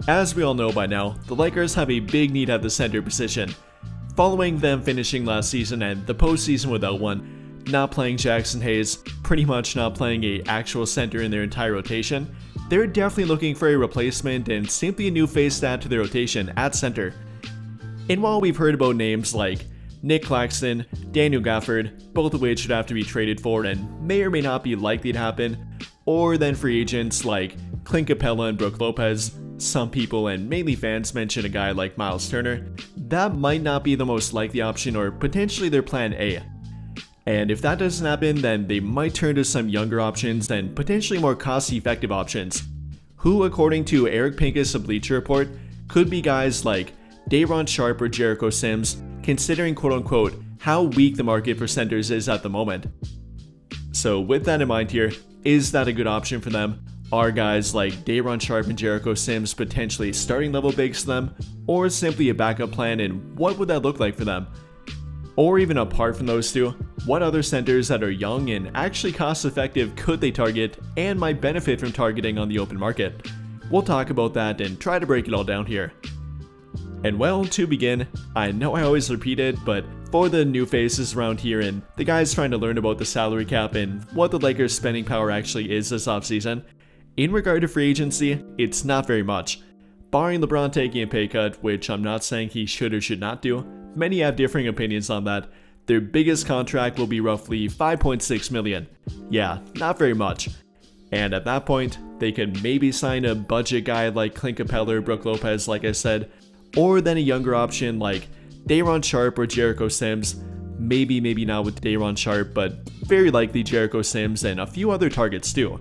As we all know by now, the Lakers have a big need at the center position. Following them finishing last season and the postseason without one, not playing Jackson Hayes, pretty much not playing an actual center in their entire rotation, they're definitely looking for a replacement and simply a new face to add to their rotation at center. And while we've heard about names like Nick Claxton, Daniel Gafford, both of which would have to be traded for and may or may not be likely to happen, or then free agents like Clint Capella and Brook Lopez, some people and mainly fans mention a guy like Miles Turner, that might not be the most likely option or potentially their plan A. And if that doesn't happen, then they might turn to some younger options and potentially more cost-effective options, who according to Eric Pincus of Bleacher Report, could be guys like Day'Ron Sharpe or Jericho Sims, considering quote-unquote how weak the market for centers is at the moment. So with that in mind here, is that a good option for them? Are guys like Day'Ron Sharpe and Jericho Sims potentially starting level bigs to them, or simply a backup plan, and what would that look like for them? Or even apart from those two, what other centers that are young and actually cost effective could they target and might benefit from targeting on the open market? We'll talk about that and try to break it all down here. And well, to begin, I know I always repeat it, but for the new faces around here and the guys trying to learn about the salary cap and what the Lakers' spending power actually is this offseason, in regard to free agency, it's not very much. Barring LeBron taking a pay cut, which I'm not saying he should or should not do, many have differing opinions on that, their biggest contract will be roughly $5.6 million. Yeah, not very much. And at that point, they could maybe sign a budget guy like Clint Capella or Brook Lopez, like I said, or then a younger option like Day'Ron Sharpe or Jericho Sims, maybe not with Day'Ron Sharpe, but very likely Jericho Sims and a few other targets too.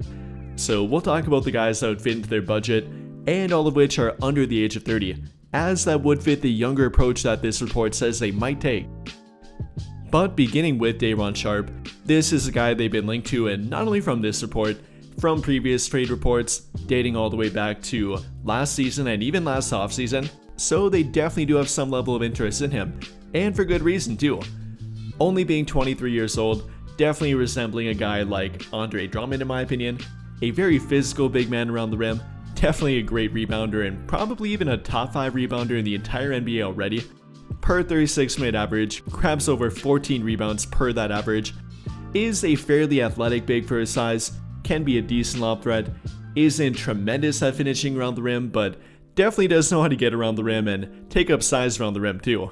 So we'll talk about the guys that would fit into their budget, and all of which are under the age of 30, as that would fit the younger approach that this report says they might take. But beginning with Day'Ron Sharpe, this is a guy they've been linked to, and not only from this report, from previous trade reports, dating all the way back to last season and even last offseason, so they definitely do have some level of interest in him, and for good reason too. Only being 23 years old, definitely resembling a guy like Andre Drummond in my opinion, a very physical big man around the rim, definitely a great rebounder and probably even a top 5 rebounder in the entire NBA already. Per 36-minute average, grabs over 14 rebounds per that average, is a fairly athletic big for his size, can be a decent lob threat, isn't tremendous at finishing around the rim, but definitely does know how to get around the rim and take up size around the rim too.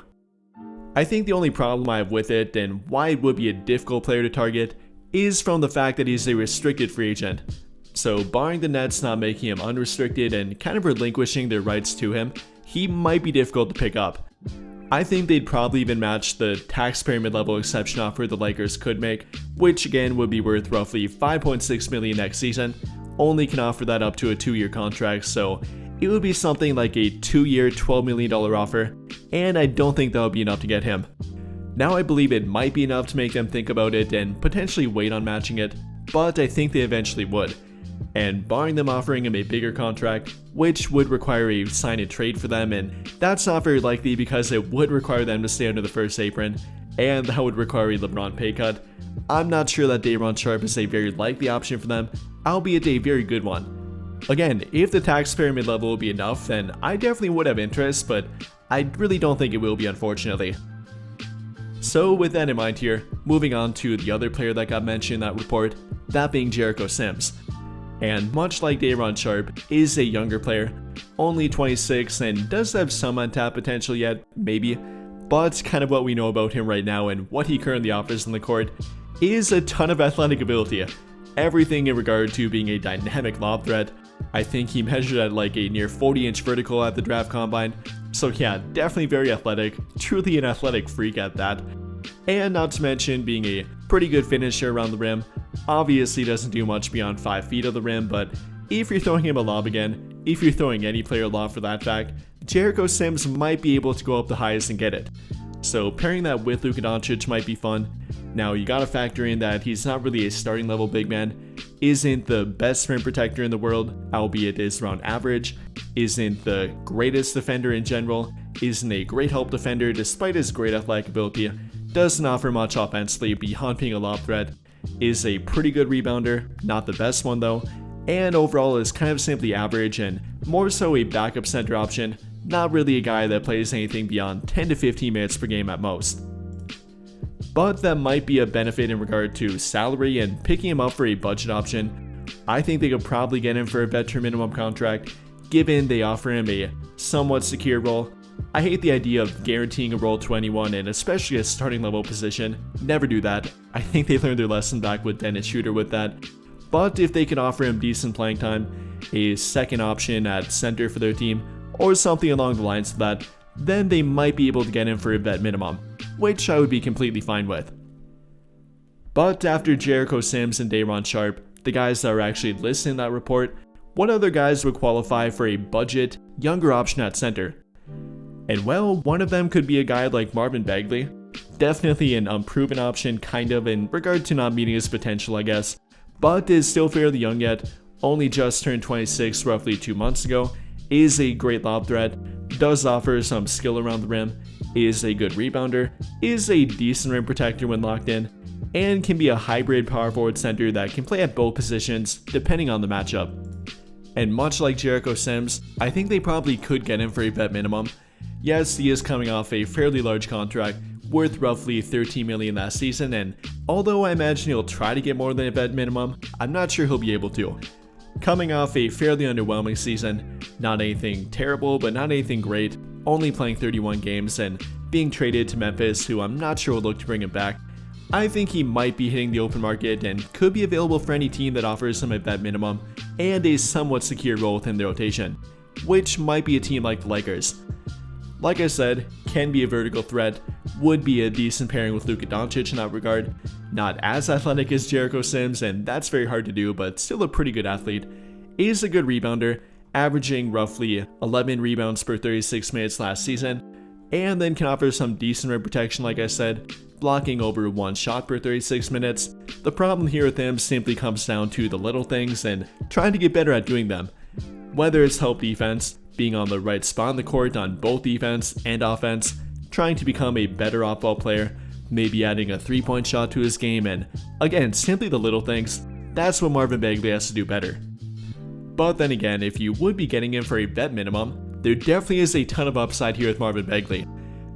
I think the only problem I have with it and why it would be a difficult player to target is from the fact that he's a restricted free agent. So barring the Nets not making him unrestricted and kind of relinquishing their rights to him, he might be difficult to pick up. I think they'd probably even match the taxpayer mid-level exception offer the Lakers could make, which again would be worth roughly $5.6 million next season, only can offer that up to a 2-year contract, so it would be something like a 2-year $12 million offer, and I don't think that would be enough to get him. Now I believe it might be enough to make them think about it and potentially wait on matching it, but I think they eventually would. And barring them offering him a bigger contract, which would require a sign and trade for them, and that's not very likely because it would require them to stay under the first apron, and that would require a LeBron pay cut, I'm not sure that Day'Ron Sharpe is a very likely option for them, albeit a very good one. Again, if the taxpayer mid-level will be enough, then I definitely would have interest, but I really don't think it will be, unfortunately. So with that in mind here, moving on to the other player that got mentioned in that report, that being Jericho Sims. And much like Day'Ron Sharpe, is a younger player, only 26 and does have some untapped potential yet, maybe, but kind of what we know about him right now and what he currently offers on the court is a ton of athletic ability. Everything in regard to being a dynamic lob threat. I think he measured at like a near 40-inch vertical at the draft combine, so yeah, definitely very athletic, truly an athletic freak at that. And not to mention being a pretty good finisher around the rim. Obviously doesn't do much beyond 5 feet of the rim, but if you're throwing him a lob again, if you're throwing any player a lob for that fact, Jericho Sims might be able to go up the highest and get it. So pairing that with Luka Doncic might be fun. Now you gotta factor in that he's not really a starting level big man, isn't the best rim protector in the world, albeit is around average, isn't the greatest defender in general, isn't a great help defender despite his great athletic ability, doesn't offer much offensively beyond being a lob threat, is a pretty good rebounder, not the best one though, and overall is kind of simply average and more so a backup center option, not really a guy that plays anything beyond 10 to 15 minutes per game at most. But that might be a benefit in regard to salary and picking him up for a budget option. I think they could probably get him for a veteran minimum contract, given they offer him a somewhat secure role. I hate the idea of guaranteeing a role to anyone, and especially a starting level position. Never do that. I think they learned their lesson back with Dennis Schroeder with that. But if they can offer him decent playing time, a second option at center for their team, or something along the lines of that, then they might be able to get him for a vet minimum, which I would be completely fine with. But after Jericho Sims and Day'Ron Sharpe, the guys that are actually listed in that report, what other guys would qualify for a budget, younger option at center? And well, one of them could be a guy like Marvin Bagley. Definitely an unproven option, kind of, in regard to not meeting his potential, I guess, but is still fairly young yet, only just turned 26 roughly 2 months ago, is a great lob threat, does offer some skill around the rim, is a good rebounder, is a decent rim protector when locked in, and can be a hybrid power forward center that can play at both positions depending on the matchup. And much like Jericho Sims, I think they probably could get him for a vet minimum. Yes, he is coming off a fairly large contract, worth roughly $13 million last season, and although I imagine he'll try to get more than a vet minimum, I'm not sure he'll be able to. Coming off a fairly underwhelming season, not anything terrible but not anything great, only playing 31 games and being traded to Memphis, who I'm not sure will look to bring him back, I think he might be hitting the open market and could be available for any team that offers him a vet minimum and a somewhat secure role within their rotation, which might be a team like the Lakers. Like I said, can be a vertical threat, would be a decent pairing with Luka Doncic in that regard. Not as athletic as Jericho Sims, and that's very hard to do, but still a pretty good athlete. Is a good rebounder, averaging roughly 11 rebounds per 36 minutes last season, and then can offer some decent rim protection like I said, blocking over 1 shot per 36 minutes. The problem here with him simply comes down to the little things and trying to get better at doing them. Whether it's help defense, being on the right spot on the court on both defense and offense, trying to become a better off-ball player, maybe adding a 3-point shot to his game, and again, simply the little things, that's what Marvin Bagley has to do better. But then again, if you would be getting him for a vet minimum, there definitely is a ton of upside here with Marvin Bagley.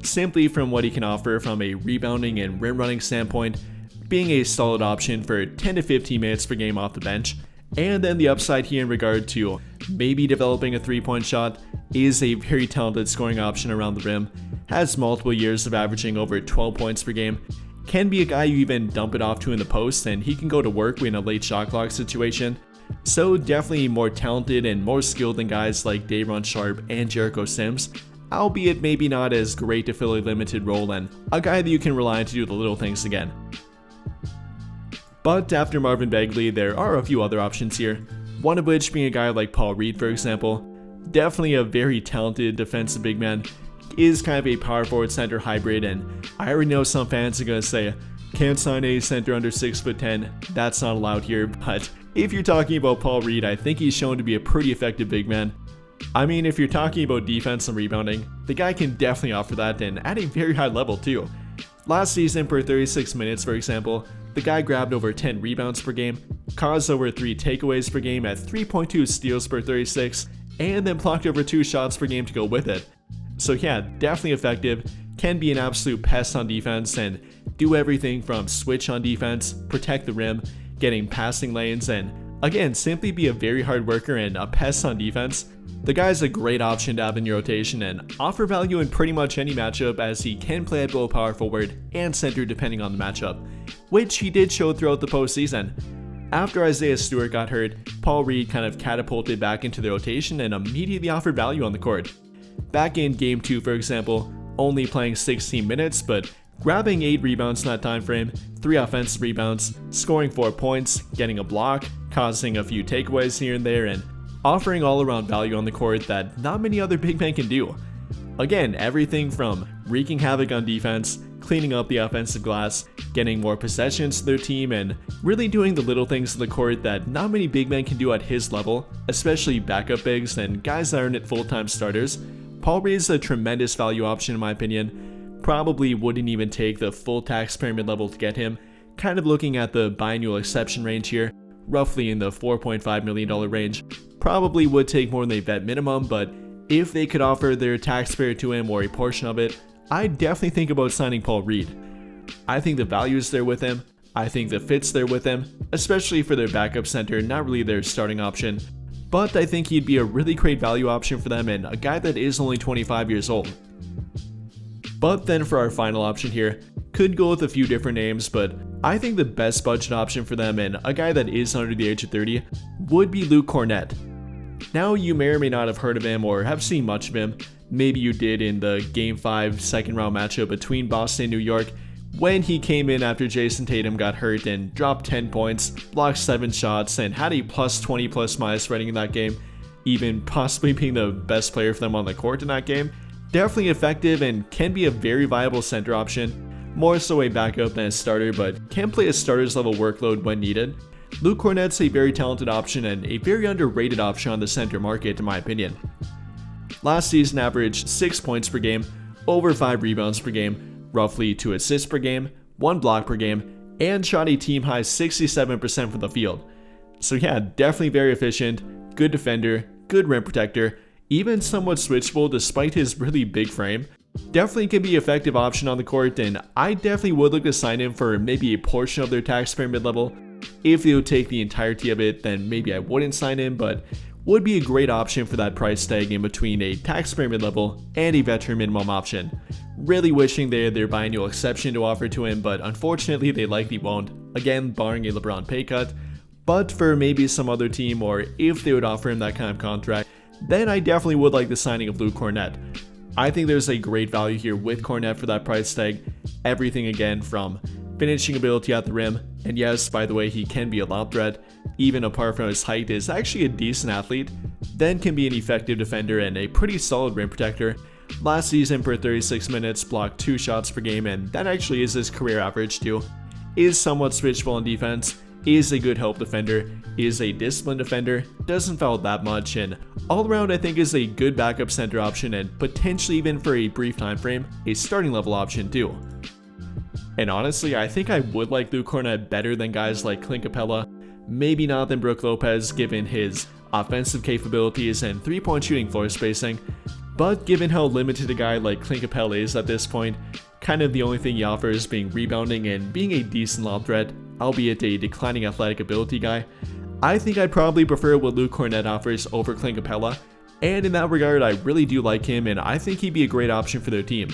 Simply from what he can offer from a rebounding and rim running standpoint, being a solid option for 10 to 15 minutes per game off the bench, and then the upside here in regard to maybe developing a 3-point shot, is a very talented scoring option around the rim, has multiple years of averaging over 12 points per game, can be a guy you even dump it off to in the post and he can go to work in a late shot clock situation. So definitely more talented and more skilled than guys like Day'Ron Sharpe and Jericho Sims, albeit maybe not as great to fill a limited role and a guy that you can rely on to do the little things again. But after Marvin Bagley, there are a few other options here, one of which being a guy like Paul Reed for example. Definitely a very talented defensive big man, is kind of a power forward center hybrid, and I already know some fans are going to say, can't sign a center under 6'10", that's not allowed here, but if you're talking about Paul Reed, I think he's shown to be a pretty effective big man. I mean, if you're talking about defense and rebounding, the guy can definitely offer that and at a very high level too. Last season per 36 minutes for example, the guy grabbed over 10 rebounds per game, caused over 3 takeaways per game at 3.2 steals per 36, and then blocked over 2 shots per game to go with it. So yeah, definitely effective, can be an absolute pest on defense and do everything from switch on defense, protect the rim, getting passing lanes, and again, simply be a very hard worker and a pest on defense. The guy's a great option to have in your rotation and offer value in pretty much any matchup, as he can play at both power forward and center depending on the matchup, which he did show throughout the postseason. After Isaiah Stewart got hurt, Paul Reed kind of catapulted back into the rotation and immediately offered value on the court. Back in Game 2 for example, only playing 16 minutes but grabbing 8 rebounds in that time frame, 3 offensive rebounds, scoring 4 points, getting a block, causing a few takeaways here and there, and offering all-around value on the court that not many other big men can do. Again, everything from wreaking havoc on defense, cleaning up the offensive glass, getting more possessions to their team, and really doing the little things on the court that not many big men can do at his level, especially backup bigs and guys that aren't full-time starters. Paul Reed is a tremendous value option in my opinion. probably wouldn't even take the full taxpayer mid-level to get him. Kind of looking at the biannual exception range here, roughly in the $4.5 million range. Probably would take more than a vet minimum, but if they could offer their taxpayer to him or a portion of it, I'd definitely think about signing Paul Reed. I think the value is there with him. I think the fit's there with him, especially for their backup center, not really their starting option. But I think he'd be a really great value option for them and a guy that is only 25 years old. But then for our final option here, could go with a few different names, but I think the best budget option for them and a guy that is under the age of 30 would be Luke Kornet. Now you may or may not have heard of him or have seen much of him. Maybe you did in the Game 5 second round matchup between Boston and New York when he came in after Jason Tatum got hurt and dropped 10 points, blocked 7 shots, and had a plus 20 plus minus rating in that game, even possibly being the best player for them on the court in that game. Definitely effective and can be a very viable center option, more so a backup than a starter, but can play a starter's level workload when needed. Luke Kornet's a very talented option and a very underrated option on the center market in my opinion. Last season averaged 6 points per game, over 5 rebounds per game, roughly 2 assists per game, 1 block per game, and shot a team high 67% from the field. So yeah, definitely very efficient, good defender, good rim protector, even somewhat switchable despite his really big frame. Definitely can be an effective option on the court, and I definitely would look to sign him for maybe a portion of their taxpayer mid-level. If they would take the entirety of it, then maybe I wouldn't sign him, but would be a great option for that price tag in between a taxpayer mid-level and a veteran minimum option. Really wishing they had their biannual exception to offer to him, but unfortunately they likely won't, again barring a LeBron pay cut. But for maybe some other team, or if they would offer him that kind of contract, then I definitely would like the signing of Luke Kornet. I think there's a great value here with Kornet for that price tag. Everything again from finishing ability at the rim, and yes, by the way, he can be a lob threat, even apart from his height is actually a decent athlete, then can be an effective defender and a pretty solid rim protector. Last season per 36 minutes blocked 2 shots per game, and that actually is his career average too. Is somewhat switchable on defense, is a good help defender, is a disciplined defender, doesn't foul that much, and all around I think is a good backup center option and potentially even for a brief time frame, a starting level option too. And honestly, I think I would like Luke Kornet better than guys like Clint Capella, maybe not than Brook Lopez given his offensive capabilities and 3-point shooting floor spacing, but given how limited a guy like Clint Capella is at this point, kind of the only thing he offers being rebounding and being a decent lob threat, albeit a declining athletic ability guy, I think I'd probably prefer what Luke Kornet offers over Clint Capella, and in that regard I really do like him and I think he'd be a great option for their team.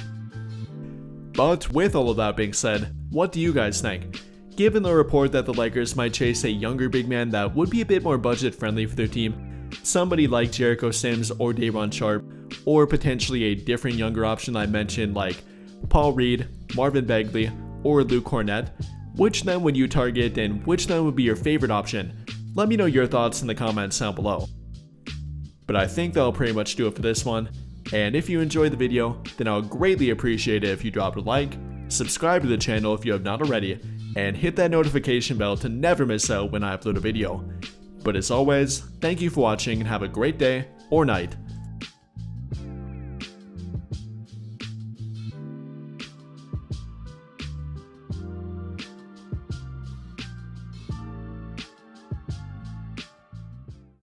But with all of that being said, what do you guys think? Given the report that the Lakers might chase a younger big man that would be a bit more budget friendly for their team, somebody like Jericho Sims or Day'Ron Sharpe, or potentially a different younger option I mentioned like Paul Reed, Marvin Bagley, or Luke Kornet, which then would you target and which then would be your favorite option? Let me know your thoughts in the comments down below. But I think that'll pretty much do it for this one. And if you enjoyed the video, then I'll greatly appreciate it if you dropped a like, subscribe to the channel if you have not already, and hit that notification bell to never miss out when I upload a video. But as always, thank you for watching and have a great day or night.